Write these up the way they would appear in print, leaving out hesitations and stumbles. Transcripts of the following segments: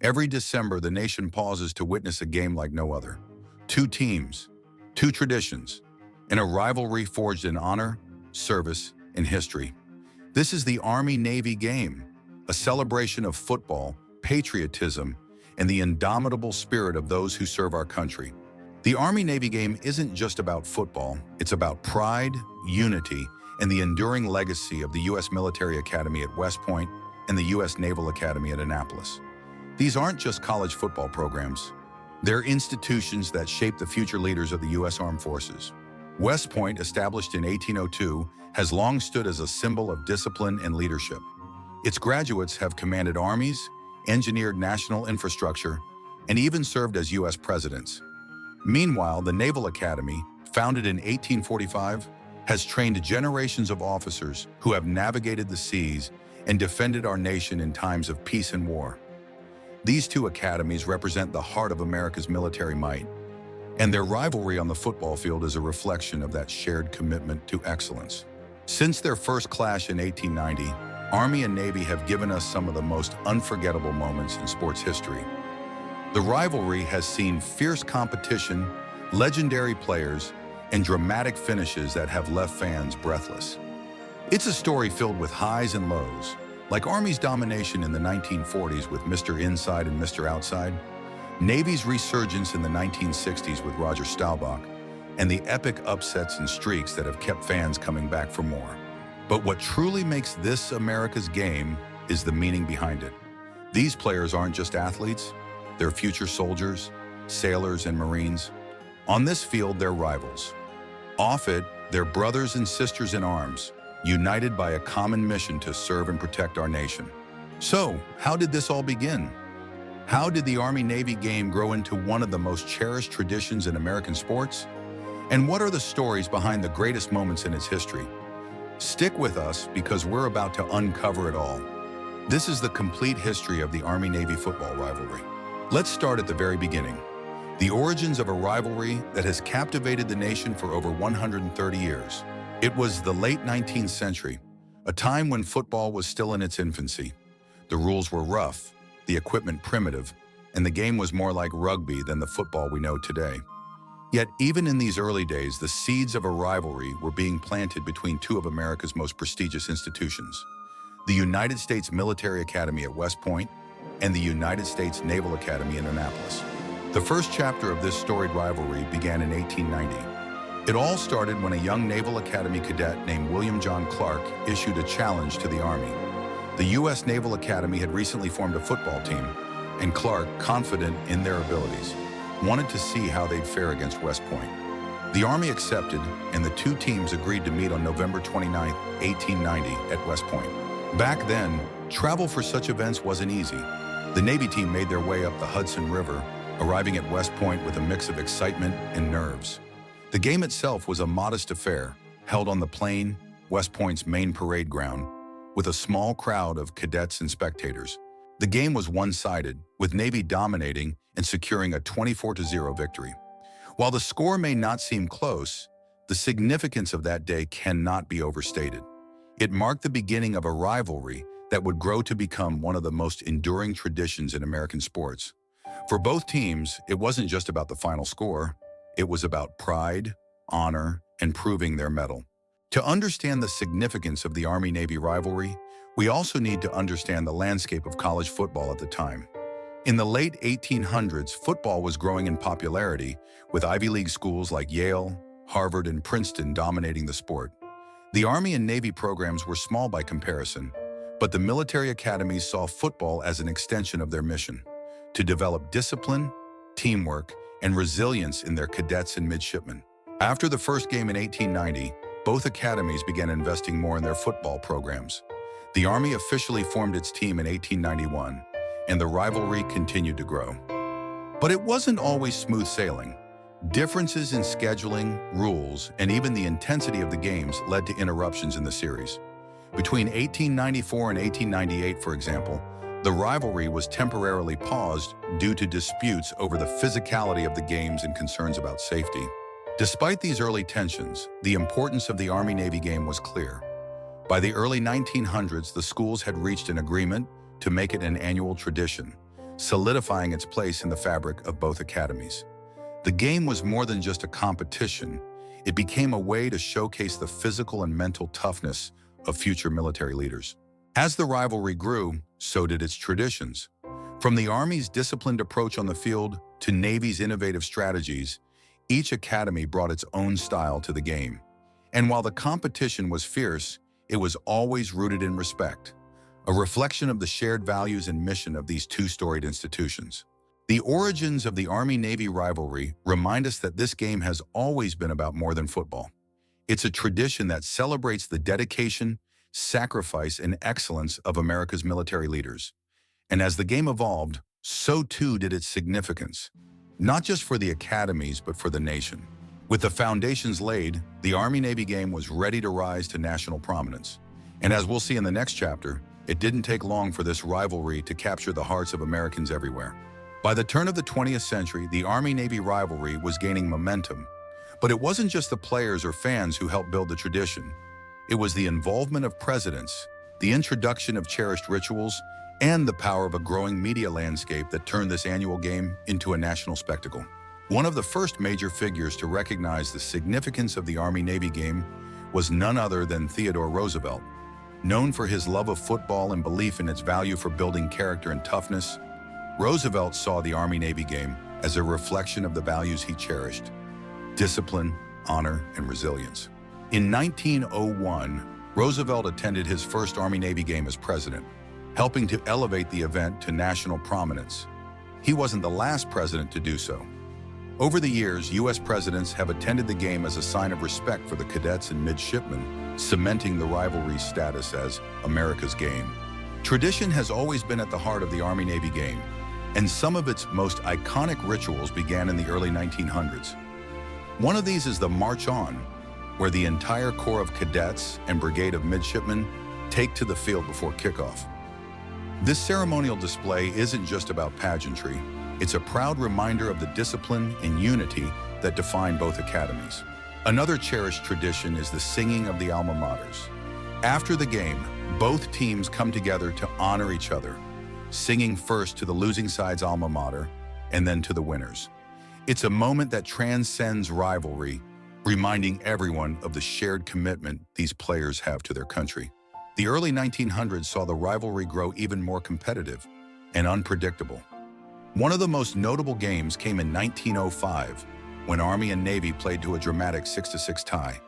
Every December, the nation pauses to witness a game like no other. Two teams, two traditions, and a rivalry forged in honor, service, and history. This is the Army-Navy game, a celebration of football, patriotism, and the indomitable spirit of those who serve our country. The Army-Navy game isn't just about football, it's about pride, unity, and the enduring legacy of the U.S. Military Academy at West Point and the U.S. Naval Academy at Annapolis. These aren't just college football programs. They're institutions that shape the future leaders of the U.S. Armed Forces. West Point, established in 1802, has long stood as a symbol of discipline and leadership. Its graduates have commanded armies, engineered national infrastructure, and even served as U.S. presidents. Meanwhile, the Naval Academy, founded in 1845, has trained generations of officers who have navigated the seas and defended our nation in times of peace and war. These two academies represent the heart of America's military might, and their rivalry on the football field is a reflection of that shared commitment to excellence. Since their first clash in 1890, Army and Navy have given us some of the most unforgettable moments in sports history. The rivalry has seen fierce competition, legendary players, and dramatic finishes that have left fans breathless. It's a story filled with highs and lows, like Army's domination in the 1940s with Mr. Inside and Mr. Outside, Navy's resurgence in the 1960s with Roger Staubach, and the epic upsets and streaks that have kept fans coming back for more. But what truly makes this America's game is the meaning behind it. These players aren't just athletes, they're future soldiers, sailors, and Marines. On this field, they're rivals. Off it, they're brothers and sisters in arms, united by a common mission to serve and protect our nation. So, how did this all begin? How did the Army-Navy game grow into one of the most cherished traditions in American sports? And what are the stories behind the greatest moments in its history? Stick with us because we're about to uncover it all. This is the complete history of the Army-Navy football rivalry. Let's start at the very beginning. The origins of a rivalry that has captivated the nation for over 130 years. It was the late 19th century, a time when football was still in its infancy. The rules were rough, the equipment primitive, and the game was more like rugby than the football we know today. Yet even in these early days, the seeds of a rivalry were being planted between two of America's most prestigious institutions, the United States Military Academy at West Point and the United States Naval Academy in Annapolis. The first chapter of this storied rivalry began in 1890. It all started when a young Naval Academy cadet named William John Clark issued a challenge to the Army. The U.S. Naval Academy had recently formed a football team, and Clark, confident in their abilities, wanted to see how they'd fare against West Point. The Army accepted, and the two teams agreed to meet on November 29, 1890 at West Point. Back then, travel for such events wasn't easy. The Navy team made their way up the Hudson River, arriving at West Point with a mix of excitement and nerves. The game itself was a modest affair, held on the plain, West Point's main parade ground, with a small crowd of cadets and spectators. The game was one-sided, with Navy dominating and securing a 24-0 victory. While the score may not seem close, the significance of that day cannot be overstated. It marked the beginning of a rivalry that would grow to become one of the most enduring traditions in American sports. For both teams, it wasn't just about the final score. It was about pride, honor, and proving their mettle. To understand the significance of the Army-Navy rivalry, we also need to understand the landscape of college football at the time. In the late 1800s, football was growing in popularity, with Ivy League schools like Yale, Harvard, and Princeton dominating the sport. The Army and Navy programs were small by comparison, but the military academies saw football as an extension of their mission to develop discipline, teamwork, and resilience in their cadets and midshipmen. After the first game in 1890, both academies began investing more in their football programs. The Army officially formed its team in 1891, and the rivalry continued to grow. But it wasn't always smooth sailing. Differences in scheduling, rules, and even the intensity of the games led to interruptions in the series. Between 1894 and 1898, for example, the rivalry was temporarily paused due to disputes over the physicality of the games and concerns about safety. Despite these early tensions, the importance of the Army-Navy game was clear. By the early 1900s, the schools had reached an agreement to make it an annual tradition, solidifying its place in the fabric of both academies. The game was more than just a competition. It became a way to showcase the physical and mental toughness of future military leaders. As the rivalry grew, so did its traditions. From the Army's disciplined approach on the field to Navy's innovative strategies, each academy brought its own style to the game. And while the competition was fierce, it was always rooted in respect, a reflection of the shared values and mission of these two storied institutions. The origins of the Army-Navy rivalry remind us that this game has always been about more than football. It's a tradition that celebrates the dedication, sacrifice, and excellence of America's military leaders. And as the game evolved, so too did its significance, not just for the academies, but for the nation. With the foundations laid, the Army-Navy game was ready to rise to national prominence. And as we'll see in the next chapter, it didn't take long for this rivalry to capture the hearts of Americans everywhere. By the turn of the 20th century, the Army-Navy rivalry was gaining momentum. But it wasn't just the players or fans who helped build the tradition. It was the involvement of presidents, the introduction of cherished rituals, and the power of a growing media landscape that turned this annual game into a national spectacle. One of the first major figures to recognize the significance of the Army-Navy game was none other than Theodore Roosevelt. Known for his love of football and belief in its value for building character and toughness, Roosevelt saw the Army-Navy game as a reflection of the values he cherished: discipline, honor, and resilience. In 1901, Roosevelt attended his first Army-Navy game as president, helping to elevate the event to national prominence. He wasn't the last president to do so. Over the years, U.S. presidents have attended the game as a sign of respect for the cadets and midshipmen, cementing the rivalry's status as America's game. Tradition has always been at the heart of the Army-Navy game, and some of its most iconic rituals began in the early 1900s. One of these is the March On, where the entire corps of cadets and brigade of midshipmen take to the field before kickoff. This ceremonial display isn't just about pageantry. It's a proud reminder of the discipline and unity that define both academies. Another cherished tradition is the singing of the alma maters. After the game, both teams come together to honor each other, singing first to the losing side's alma mater and then to the winners. It's a moment that transcends rivalry, reminding everyone of the shared commitment these players have to their country. The early 1900s saw the rivalry grow even more competitive and unpredictable. One of the most notable games came in 1905, when Army and Navy played to a dramatic 6-6 tie.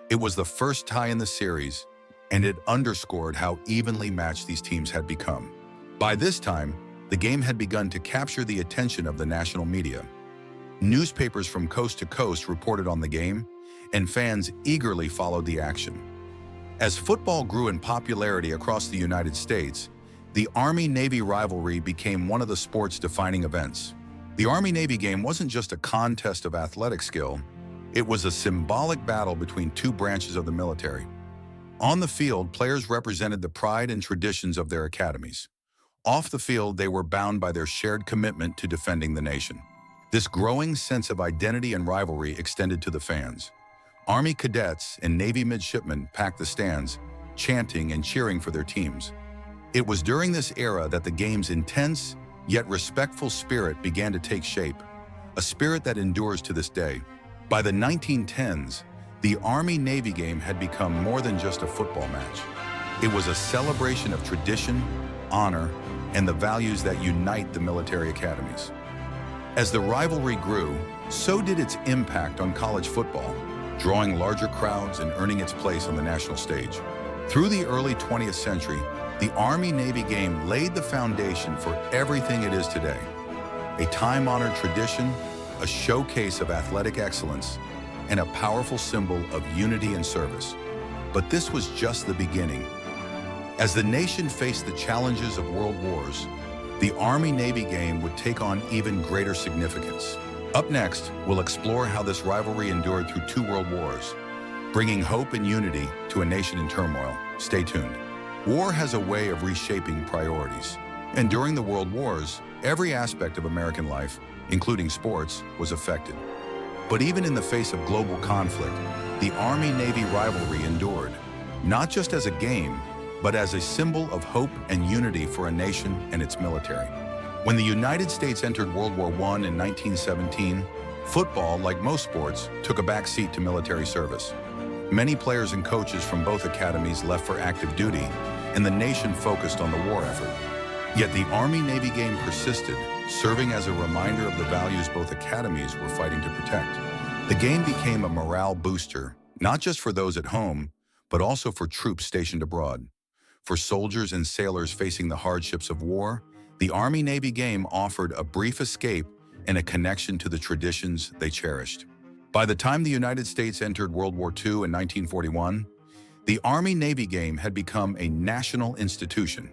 It was the first tie in the series, and it underscored how evenly matched these teams had become. By this time, the game had begun to capture the attention of the national media. Newspapers from coast to coast reported on the game, and fans eagerly followed the action. As football grew in popularity across the United States, the Army-Navy rivalry became one of the sport's defining events. The Army-Navy game wasn't just a contest of athletic skill, it was a symbolic battle between two branches of the military. On the field, players represented the pride and traditions of their academies. Off the field, they were bound by their shared commitment to defending the nation. This growing sense of identity and rivalry extended to the fans. Army cadets and Navy midshipmen packed the stands, chanting and cheering for their teams. It was during this era that the game's intense, yet respectful spirit began to take shape, a spirit that endures to this day. By the 1910s, the Army-Navy game had become more than just a football match. It was a celebration of tradition, honor, and the values that unite the military academies. As the rivalry grew, so did its impact on college football, drawing larger crowds and earning its place on the national stage. Through the early 20th century, the Army-Navy game laid the foundation for everything it is today. A time-honored tradition, a showcase of athletic excellence, and a powerful symbol of unity and service. But this was just the beginning. As the nation faced the challenges of world wars, the Army-Navy game would take on even greater significance. Up next, we'll explore how this rivalry endured through 2 world wars, bringing hope and unity to a nation in turmoil. Stay tuned. War has a way of reshaping priorities. And during the world wars, every aspect of American life, including sports, was affected. But even in the face of global conflict, the Army-Navy rivalry endured, not just as a game, but as a symbol of hope and unity for a nation and its military. When the United States entered World War I in 1917, football, like most sports, took a back seat to military service. Many players and coaches from both academies left for active duty, and the nation focused on the war effort. Yet the Army-Navy game persisted, serving as a reminder of the values both academies were fighting to protect. The game became a morale booster, not just for those at home, but also for troops stationed abroad. For soldiers and sailors facing the hardships of war, the Army-Navy game offered a brief escape and a connection to the traditions they cherished. By the time the United States entered World War II in 1941, the Army-Navy game had become a national institution.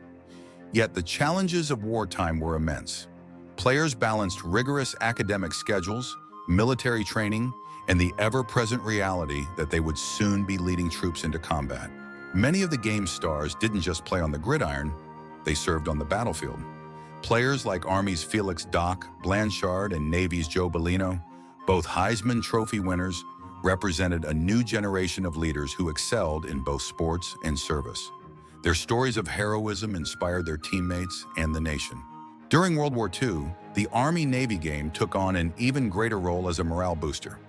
Yet the challenges of wartime were immense. Players balanced rigorous academic schedules, military training, and the ever-present reality that they would soon be leading troops into combat. Many of the game's stars didn't just play on the gridiron, they served on the battlefield. Players like Army's Felix Doc Blanchard and Navy's Joe Bellino, both Heisman Trophy winners, represented a new generation of leaders who excelled in both sports and service. Their stories of heroism inspired their teammates and the nation. During World War II, the Army-Navy game took on an even greater role as a morale booster.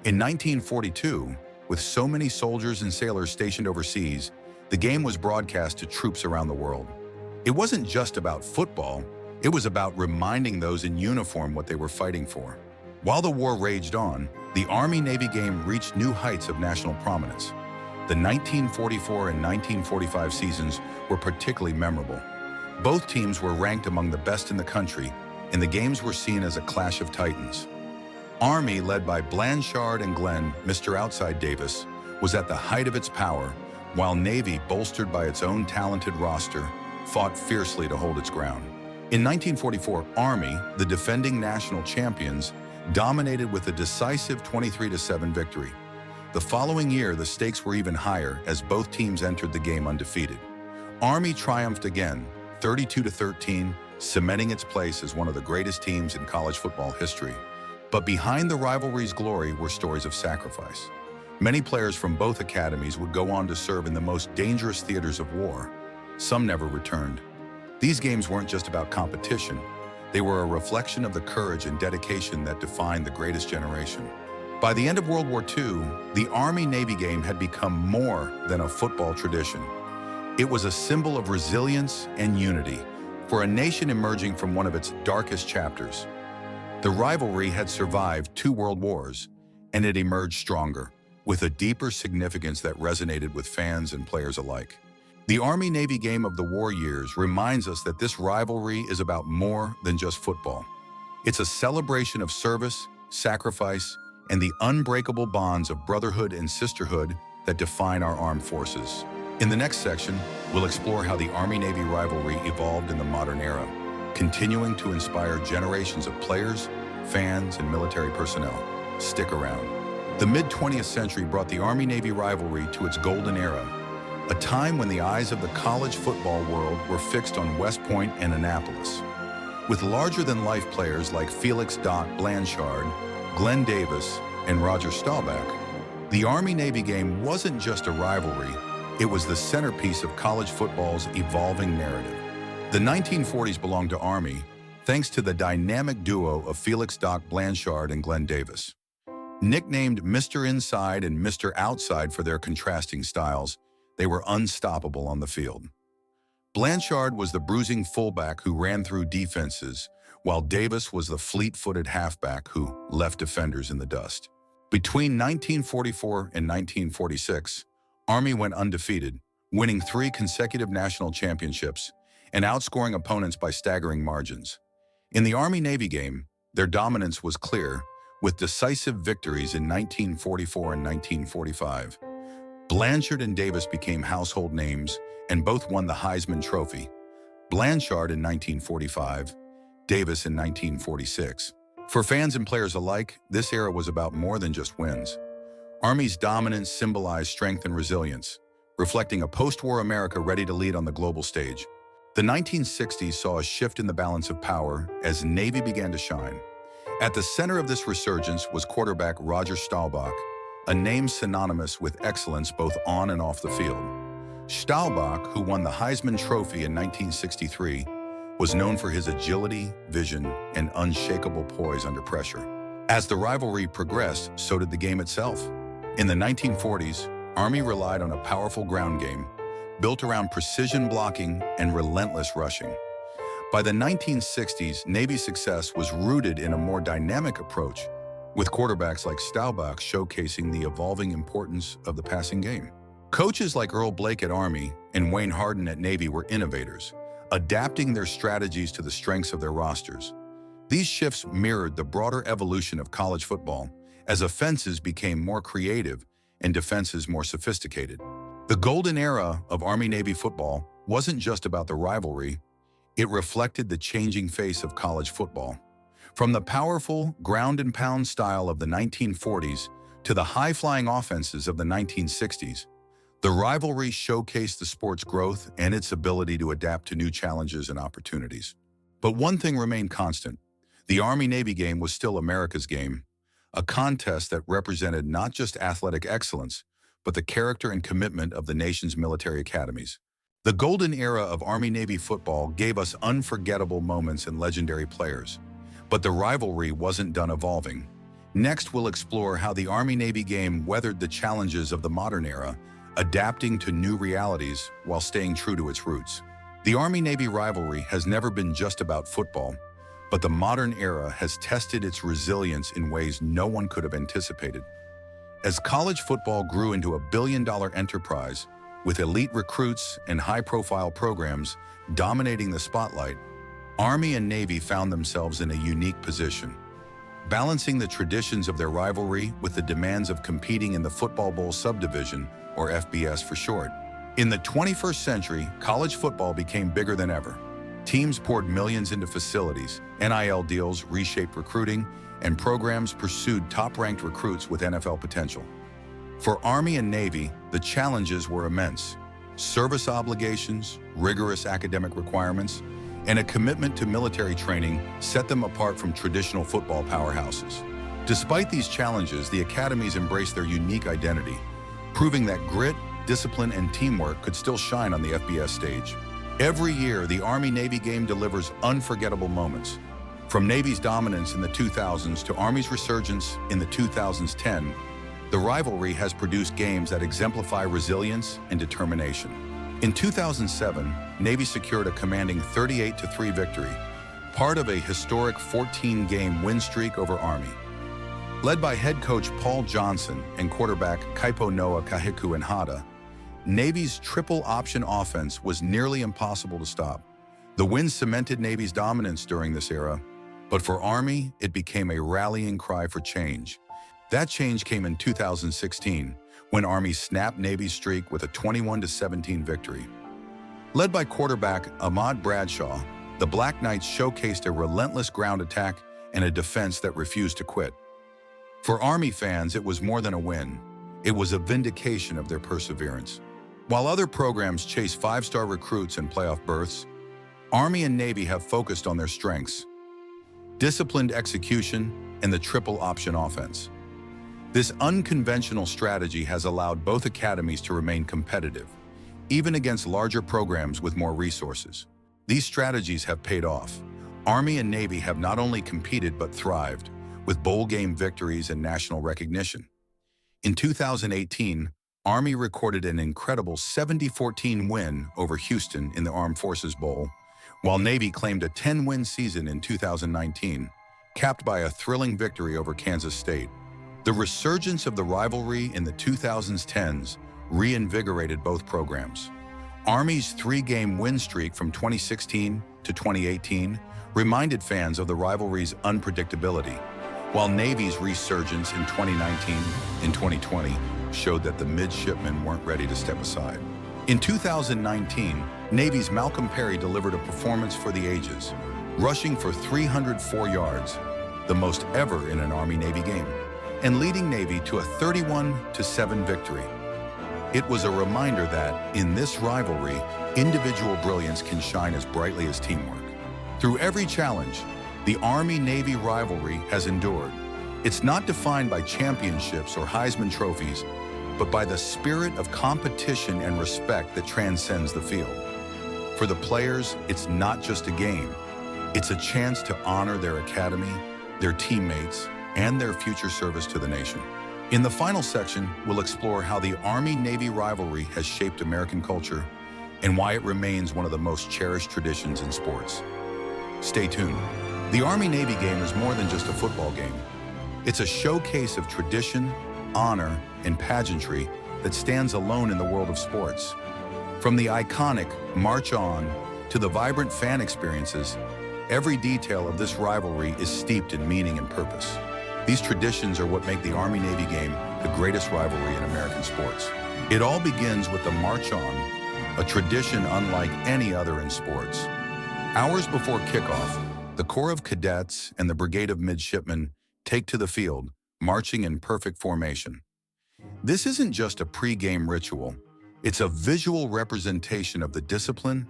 In 1942, with so many soldiers and sailors stationed overseas, the game was broadcast to troops around the world. It wasn't just about football, it was about reminding those in uniform what they were fighting for. While the war raged on, the Army-Navy game reached new heights of national prominence. The 1944 and 1945 seasons were particularly memorable. Both teams were ranked among the best in the country, and the games were seen as a clash of titans. Army, led by Blanchard and Glenn, Mr. Outside Davis, was at the height of its power, while Navy, bolstered by its own talented roster, fought fiercely to hold its ground. In 1944, Army, the defending national champions, dominated with a decisive 23-7 victory. The following year, the stakes were even higher as both teams entered the game undefeated. Army triumphed again, 32-13, cementing its place as one of the greatest teams in college football history. But behind the rivalry's glory were stories of sacrifice. Many players from both academies would go on to serve in the most dangerous theaters of war. Some never returned. These games weren't just about competition. They were a reflection of the courage and dedication that defined the greatest generation. By the end of World War II, the Army-Navy game had become more than a football tradition. It was a symbol of resilience and unity for a nation emerging from one of its darkest chapters. The rivalry had survived 2 world wars, and it emerged stronger, with a deeper significance that resonated with fans and players alike. The Army-Navy game of the war years reminds us that this rivalry is about more than just football. It's a celebration of service, sacrifice, and the unbreakable bonds of brotherhood and sisterhood that define our armed forces. In the next section, we'll explore how the Army-Navy rivalry evolved in the modern era, continuing to inspire generations of players, fans, and military personnel. Stick around. The mid-20th century brought the Army-Navy rivalry to its golden era, a time when the eyes of the college football world were fixed on West Point and Annapolis. With larger-than-life players like Felix Doc Blanchard, Glenn Davis, and Roger Staubach, the Army-Navy game wasn't just a rivalry, it was the centerpiece of college football's evolving narrative. The 1940s belonged to Army, thanks to the dynamic duo of Felix Doc Blanchard and Glenn Davis. Nicknamed Mr. Inside and Mr. Outside for their contrasting styles, they were unstoppable on the field. Blanchard was the bruising fullback who ran through defenses, while Davis was the fleet-footed halfback who left defenders in the dust. Between 1944 and 1946, Army went undefeated, winning 3 consecutive national championships and outscoring opponents by staggering margins. In the Army-Navy game, their dominance was clear, with decisive victories in 1944 and 1945. Blanchard and Davis became household names and both won the Heisman Trophy, Blanchard in 1945, Davis in 1946. For fans and players alike, this era was about more than just wins. Army's dominance symbolized strength and resilience, reflecting a post-war America ready to lead on the global stage. The 1960s saw a shift in the balance of power as Navy began to shine. At the center of this resurgence was quarterback Roger Staubach, a name synonymous with excellence both on and off the field. Staubach, who won the Heisman Trophy in 1963, was known for his agility, vision, and unshakable poise under pressure. As the rivalry progressed, so did the game itself. In the 1940s, Army relied on a powerful ground game, built around precision blocking and relentless rushing. By the 1960s, Navy's success was rooted in a more dynamic approach, with quarterbacks like Staubach showcasing the evolving importance of the passing game. Coaches like Earl Blake at Army and Wayne Hardin at Navy were innovators, adapting their strategies to the strengths of their rosters. These shifts mirrored the broader evolution of college football as offenses became more creative and defenses more sophisticated. The golden era of Army-Navy football wasn't just about the rivalry, it reflected the changing face of college football. From the powerful ground-and-pound style of the 1940s to the high-flying offenses of the 1960s, the rivalry showcased the sport's growth and its ability to adapt to new challenges and opportunities. But one thing remained constant. The Army-Navy game was still America's game, a contest that represented not just athletic excellence, but the character and commitment of the nation's military academies. The golden era of Army-Navy football gave us unforgettable moments and legendary players. But the rivalry wasn't done evolving. Next, we'll explore how the Army-Navy game weathered the challenges of the modern era, adapting to new realities while staying true to its roots. The Army-Navy rivalry has never been just about football, but the modern era has tested its resilience in ways no one could have anticipated. As college football grew into a billion-dollar enterprise, with elite recruits and high-profile programs dominating the spotlight, Army and Navy found themselves in a unique position, balancing the traditions of their rivalry with the demands of competing in the Football Bowl subdivision, or FBS for short. In the 21st century, college football became bigger than ever. Teams poured millions into facilities, NIL deals reshaped recruiting, and programs pursued top-ranked recruits with NFL potential. For Army and Navy, the challenges were immense. Service obligations, rigorous academic requirements, and a commitment to military training set them apart from traditional football powerhouses. Despite these challenges, the academies embraced their unique identity, proving that grit, discipline, and teamwork could still shine on the FBS stage. Every year, the Army-Navy game delivers unforgettable moments. From Navy's dominance in the 2000s to Army's resurgence in the 2010, the rivalry has produced games that exemplify resilience and determination. In 2007, Navy secured a commanding 38-3 victory, part of a historic 14-game win streak over Army. Led by head coach Paul Johnson and quarterback Kaipo Noah Kahikuenhata, Navy's triple option offense was nearly impossible to stop. The win cemented Navy's dominance during this era, but for Army, it became a rallying cry for change. That change came in 2016, when Army snapped Navy's streak with a 21-17 victory. Led by quarterback Ahmad Bradshaw, the Black Knights showcased a relentless ground attack and a defense that refused to quit. For Army fans, it was more than a win. It was a vindication of their perseverance. While other programs chase five-star recruits and playoff berths, Army and Navy have focused on their strengths: disciplined execution and the triple option offense. This unconventional strategy has allowed both academies to remain competitive, even against larger programs with more resources. These strategies have paid off. Army and Navy have not only competed but thrived, with bowl game victories and national recognition. In 2018, Army recorded an incredible 70-14 win over Houston in the Armed Forces Bowl, while Navy claimed a 10-win season in 2019, capped by a thrilling victory over Kansas State. The resurgence of the rivalry in the 2010s reinvigorated both programs. Army's three-game win streak from 2016 to 2018 reminded fans of the rivalry's unpredictability, while Navy's resurgence in 2019 and 2020 showed that the midshipmen weren't ready to step aside. In 2019, Navy's Malcolm Perry delivered a performance for the ages, rushing for 304 yards, the most ever in an Army-Navy game, and leading Navy to a 31-7 victory. It was a reminder that, in this rivalry, individual brilliance can shine as brightly as teamwork. Through every challenge, the Army-Navy rivalry has endured. It's not defined by championships or Heisman trophies, but by the spirit of competition and respect that transcends the field. For the players, it's not just a game. It's a chance to honor their academy, their teammates, and their future service to the nation. In the final section, we'll explore how the Army-Navy rivalry has shaped American culture and why it remains one of the most cherished traditions in sports. Stay tuned. The Army-Navy game is more than just a football game. It's a showcase of tradition, honor, and pageantry that stands alone in the world of sports. From the iconic March On to the vibrant fan experiences, every detail of this rivalry is steeped in meaning and purpose. These traditions are what make the Army-Navy game the greatest rivalry in American sports. It all begins with the March On, a tradition unlike any other in sports. Hours before kickoff, the Corps of Cadets and the Brigade of Midshipmen take to the field, marching in perfect formation. This isn't just a pre-game ritual. It's a visual representation of the discipline,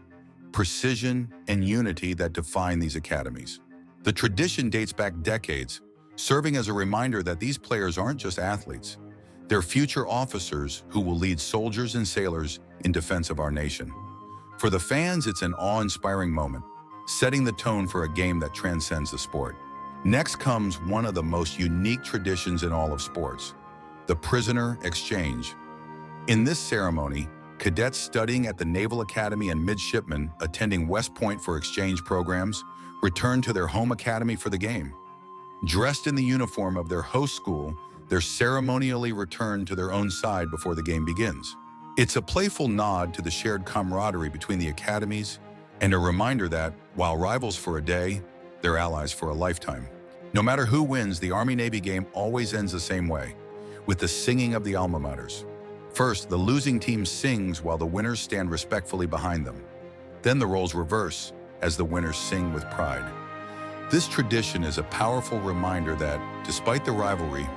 precision, and unity that define these academies. The tradition dates back decades, serving as a reminder that these players aren't just athletes. They're future officers who will lead soldiers and sailors in defense of our nation. For the fans, it's an awe-inspiring moment, setting the tone for a game that transcends the sport. Next comes one of the most unique traditions in all of sports, the prisoner exchange. In this ceremony, cadets studying at the Naval Academy and midshipmen attending West Point for exchange programs return to their home academy for the game. Dressed in the uniform of their host school, they're ceremonially returned to their own side before the game begins. It's a playful nod to the shared camaraderie between the academies and a reminder that, while rivals for a day, they're allies for a lifetime. No matter who wins, the Army-Navy game always ends the same way, with the singing of the alma maters. First, the losing team sings while the winners stand respectfully behind them. Then the roles reverse as the winners sing with pride. This tradition is a powerful reminder that, despite the rivalry,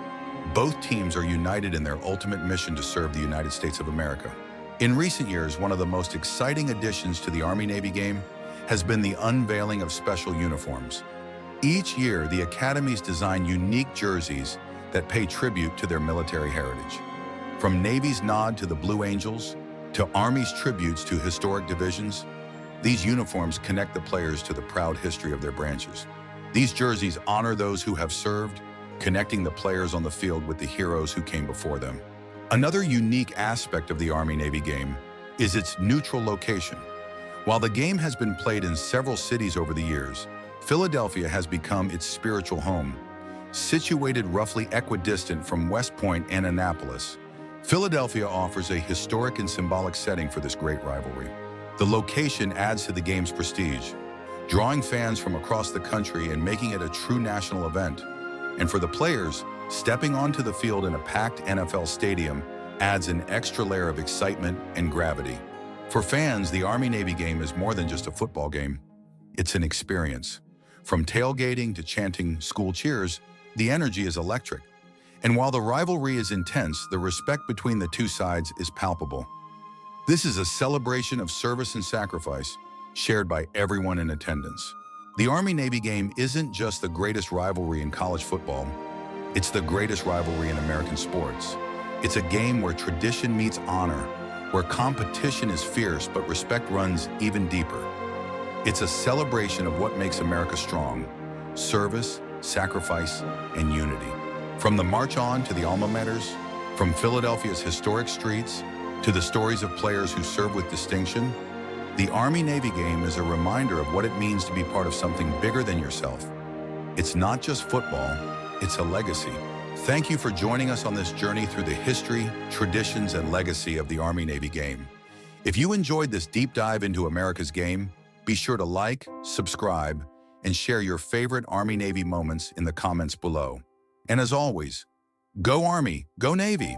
both teams are united in their ultimate mission to serve the United States of America. In recent years, one of the most exciting additions to the Army-Navy game has been the unveiling of special uniforms. Each year, the academies design unique jerseys that pay tribute to their military heritage. From Navy's nod to the Blue Angels, to Army's tributes to historic divisions, these uniforms connect the players to the proud history of their branches. These jerseys honor those who have served, connecting the players on the field with the heroes who came before them. Another unique aspect of the Army-Navy game is its neutral location. While the game has been played in several cities over the years, Philadelphia has become its spiritual home. Situated roughly equidistant from West Point and Annapolis, Philadelphia offers a historic and symbolic setting for this great rivalry. The location adds to the game's prestige, drawing fans from across the country and making it a true national event. And for the players, stepping onto the field in a packed NFL stadium adds an extra layer of excitement and gravity. For fans, the Army-Navy game is more than just a football game. It's an experience. From tailgating to chanting school cheers, the energy is electric. And while the rivalry is intense, the respect between the two sides is palpable. This is a celebration of service and sacrifice, shared by everyone in attendance. The Army-Navy game isn't just the greatest rivalry in college football, it's the greatest rivalry in American sports. It's a game where tradition meets honor, where competition is fierce but respect runs even deeper. It's a celebration of what makes America strong: service, sacrifice, and unity. From the March On to the alma maters, from Philadelphia's historic streets to the stories of players who serve with distinction, the Army-Navy game is a reminder of what it means to be part of something bigger than yourself. It's not just football, it's a legacy. Thank you for joining us on this journey through the history, traditions, and legacy of the Army-Navy game. If you enjoyed this deep dive into America's game, be sure to like, subscribe, and share your favorite Army-Navy moments in the comments below. And as always, go Army, go Navy!